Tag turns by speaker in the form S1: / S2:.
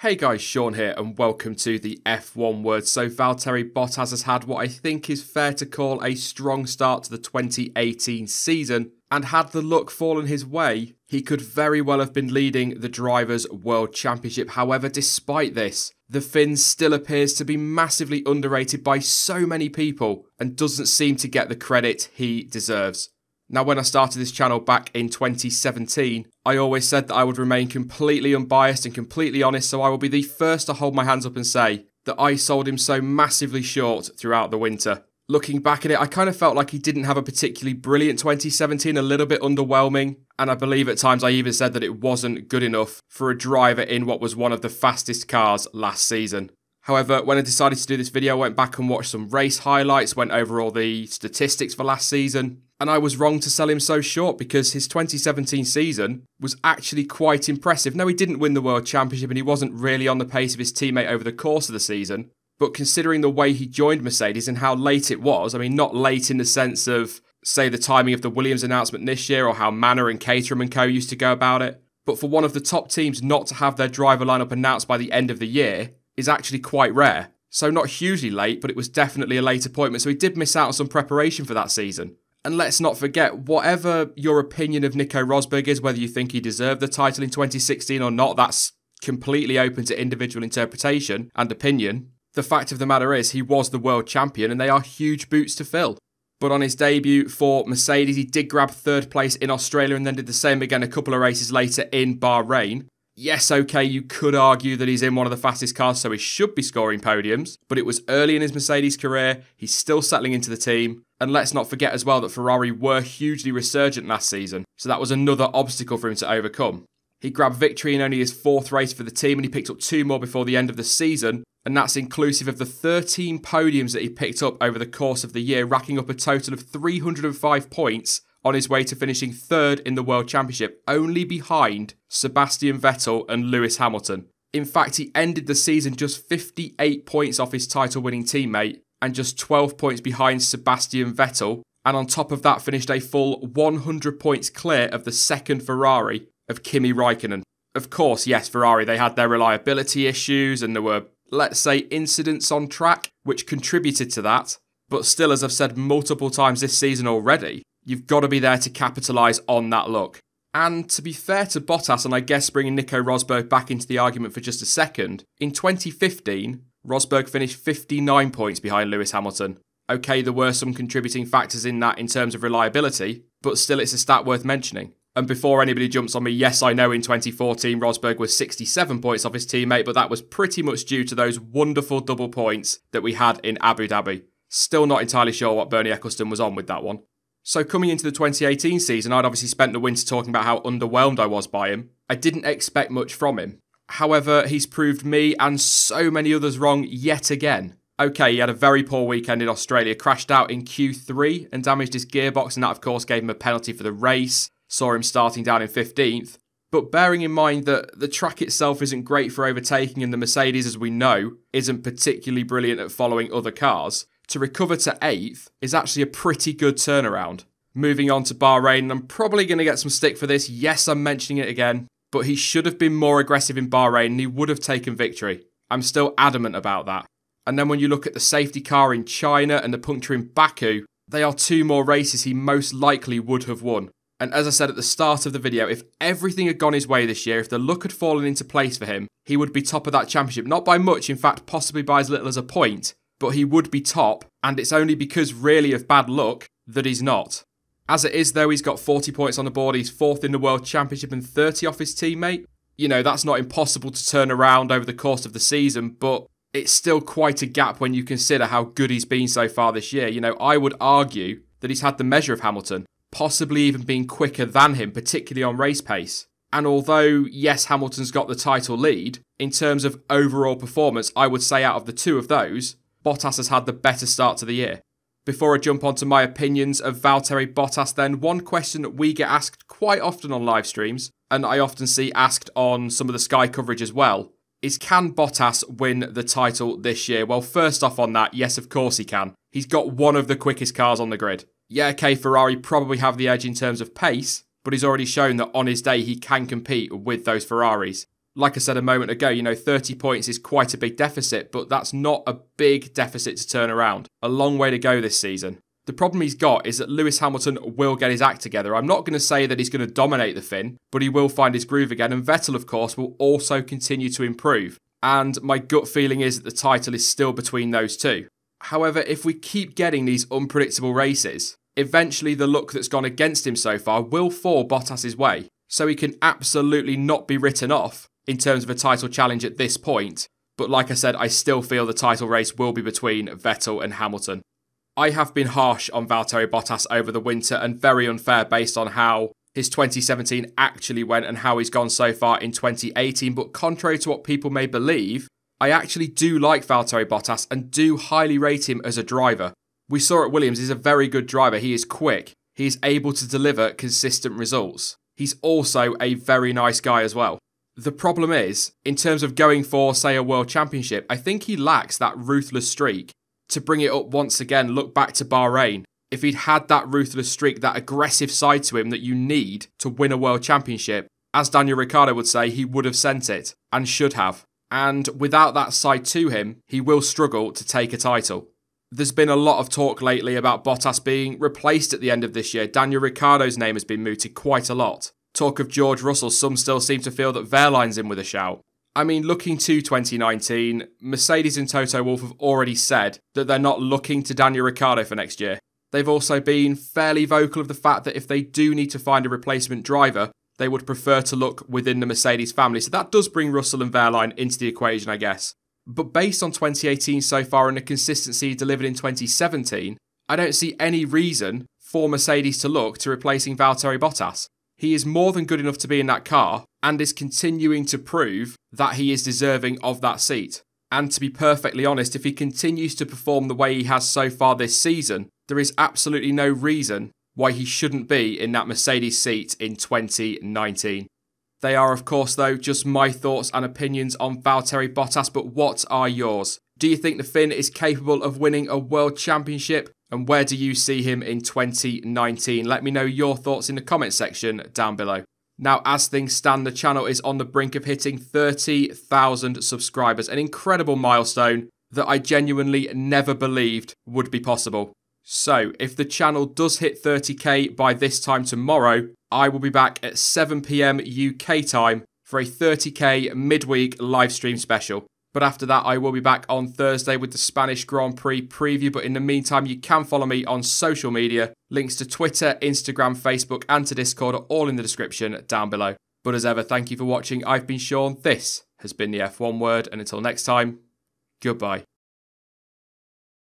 S1: Hey guys, Sean here and welcome to the F1 Word. So Valtteri Bottas has had what I think is fair to call a strong start to the 2018 season, and had the luck fallen his way, he could very well have been leading the Drivers' World Championship. However, despite this, the Finn still appears to be massively underrated by so many people and doesn't seem to get the credit he deserves. Now, when I started this channel back in 2017, I always said that I would remain completely unbiased and completely honest, so I will be the first to hold my hands up and say that I sold him so massively short throughout the winter. Looking back at it, I kind of felt like he didn't have a particularly brilliant 2017, a little bit underwhelming, and I believe at times I even said that it wasn't good enough for a driver in what was one of the fastest cars last season. However, when I decided to do this video, I went back and watched some race highlights, went over all the statistics for last season, and I was wrong to sell him so short because his 2017 season was actually quite impressive. No, he didn't win the World Championship and he wasn't really on the pace of his teammate over the course of the season, but considering the way he joined Mercedes and how late it was, I mean, not late in the sense of, say, the timing of the Williams announcement this year or how Manor and Caterham and co used to go about it, but for one of the top teams not to have their driver lineup announced by the end of the year is actually quite rare. So not hugely late, but it was definitely a late appointment, so he did miss out on some preparation for that season. And let's not forget, whatever your opinion of Nico Rosberg is, whether you think he deserved the title in 2016 or not, that's completely open to individual interpretation and opinion. The fact of the matter is, he was the world champion and they are huge boots to fill. But on his debut for Mercedes, he did grab third place in Australia and then did the same again a couple of races later in Bahrain. Yes, okay, you could argue that he's in one of the fastest cars, so he should be scoring podiums, but it was early in his Mercedes career, he's still settling into the team, and let's not forget as well that Ferrari were hugely resurgent last season, so that was another obstacle for him to overcome. He grabbed victory in only his fourth race for the team, and he picked up two more before the end of the season, and that's inclusive of the 13 podiums that he picked up over the course of the year, racking up a total of 305 points on his way to finishing third in the World Championship, only behind Sebastian Vettel and Lewis Hamilton. In fact, he ended the season just 58 points off his title-winning teammate and just 12 points behind Sebastian Vettel, and on top of that finished a full 100 points clear of the second Ferrari of Kimi Raikkonen. Of course, yes, Ferrari, they had their reliability issues and there were, let's say, incidents on track which contributed to that, but still, as I've said multiple times this season already, you've got to be there to capitalise on that luck. And to be fair to Bottas, and I guess bringing Nico Rosberg back into the argument for just a second, in 2015, Rosberg finished 59 points behind Lewis Hamilton. Okay, there were some contributing factors in that in terms of reliability, but still it's a stat worth mentioning. And before anybody jumps on me, yes, I know in 2014 Rosberg was 67 points off his teammate, but that was pretty much due to those wonderful double points that we had in Abu Dhabi. Still not entirely sure what Bernie Ecclestone was on with that one. So coming into the 2018 season, I'd obviously spent the winter talking about how underwhelmed I was by him. I didn't expect much from him. However, he's proved me and so many others wrong yet again. Okay, he had a very poor weekend in Australia, crashed out in Q3 and damaged his gearbox, and that of course gave him a penalty for the race, saw him starting down in 15th. But bearing in mind that the track itself isn't great for overtaking and the Mercedes, as we know, isn't particularly brilliant at following other cars, to recover to 8th is actually a pretty good turnaround. Moving on to Bahrain, I'm probably going to get some stick for this. Yes, I'm mentioning it again, but he should have been more aggressive in Bahrain and he would have taken victory. I'm still adamant about that. And then when you look at the safety car in China and the puncture in Baku, they are two more races he most likely would have won. And as I said at the start of the video, if everything had gone his way this year, if the luck had fallen into place for him, he would be top of that championship. Not by much, in fact, possibly by as little as a point. But he would be top, and it's only because really of bad luck that he's not. As it is though, he's got 40 points on the board, he's fourth in the World Championship and 30 off his teammate. You know, that's not impossible to turn around over the course of the season, but it's still quite a gap when you consider how good he's been so far this year. You know, I would argue that he's had the measure of Hamilton, possibly even being quicker than him, particularly on race pace. And although, yes, Hamilton's got the title lead, in terms of overall performance, I would say out of the two of those, Bottas has had the better start to the year. Before I jump onto my opinions of Valtteri Bottas then, one question that we get asked quite often on live streams, and I often see asked on some of the Sky coverage as well, is can Bottas win the title this year? Well, first off on that, yes, of course he can. He's got one of the quickest cars on the grid. Yeah, okay, Ferrari probably have the edge in terms of pace, but he's already shown that on his day he can compete with those Ferraris. Like I said a moment ago, 30 points is quite a big deficit, but that's not a big deficit to turn around. A long way to go this season. The problem he's got is that Lewis Hamilton will get his act together. I'm not going to say that he's going to dominate the Finn, but he will find his groove again, and Vettel, of course, will also continue to improve. And my gut feeling is that the title is still between those two. However, if we keep getting these unpredictable races, eventually the luck that's gone against him so far will fall Bottas's way, so he can absolutely not be written off in terms of a title challenge at this point. But like I said, I still feel the title race will be between Vettel and Hamilton. I have been harsh on Valtteri Bottas over the winter and very unfair based on how his 2017 actually went and how he's gone so far in 2018. But contrary to what people may believe, I actually do like Valtteri Bottas and do highly rate him as a driver. We saw at Williams, he's a very good driver. He is quick. He is able to deliver consistent results. He's also a very nice guy as well. The problem is, in terms of going for, say, a world championship, I think he lacks that ruthless streak to bring it up once again. Look back to Bahrain. If he'd had that ruthless streak, that aggressive side to him that you need to win a world championship, as Daniel Ricciardo would say, he would have sent it and should have. And without that side to him, he will struggle to take a title. There's been a lot of talk lately about Bottas being replaced at the end of this year. Daniel Ricciardo's name has been mooted quite a lot. Talk of George Russell, some still seem to feel that Wehrlein's in with a shout. I mean, looking to 2019, Mercedes and Toto Wolff have already said that they're not looking to Daniel Ricciardo for next year. They've also been fairly vocal of the fact that if they do need to find a replacement driver, they would prefer to look within the Mercedes family. So that does bring Russell and Wehrlein into the equation, I guess. But based on 2018 so far and the consistency delivered in 2017, I don't see any reason for Mercedes to look to replacing Valtteri Bottas. He is more than good enough to be in that car and is continuing to prove that he is deserving of that seat. And to be perfectly honest, if he continues to perform the way he has so far this season, there is absolutely no reason why he shouldn't be in that Mercedes seat in 2019. They are, of course, though, just my thoughts and opinions on Valtteri Bottas, but what are yours? Do you think the Finn is capable of winning a world championship? And where do you see him in 2019? Let me know your thoughts in the comment section down below. Now, as things stand, the channel is on the brink of hitting 30,000 subscribers, an incredible milestone that I genuinely never believed would be possible. So, if the channel does hit 30k by this time tomorrow, I will be back at 7 PM UK time for a 30k midweek livestream special. But after that, I will be back on Thursday with the Spanish Grand Prix preview. But in the meantime, you can follow me on social media. Links to Twitter, Instagram, Facebook, and to Discord are all in the description down below. But as ever, thank you for watching. I've been Sean. This has been the F1 Word. And until next time, goodbye.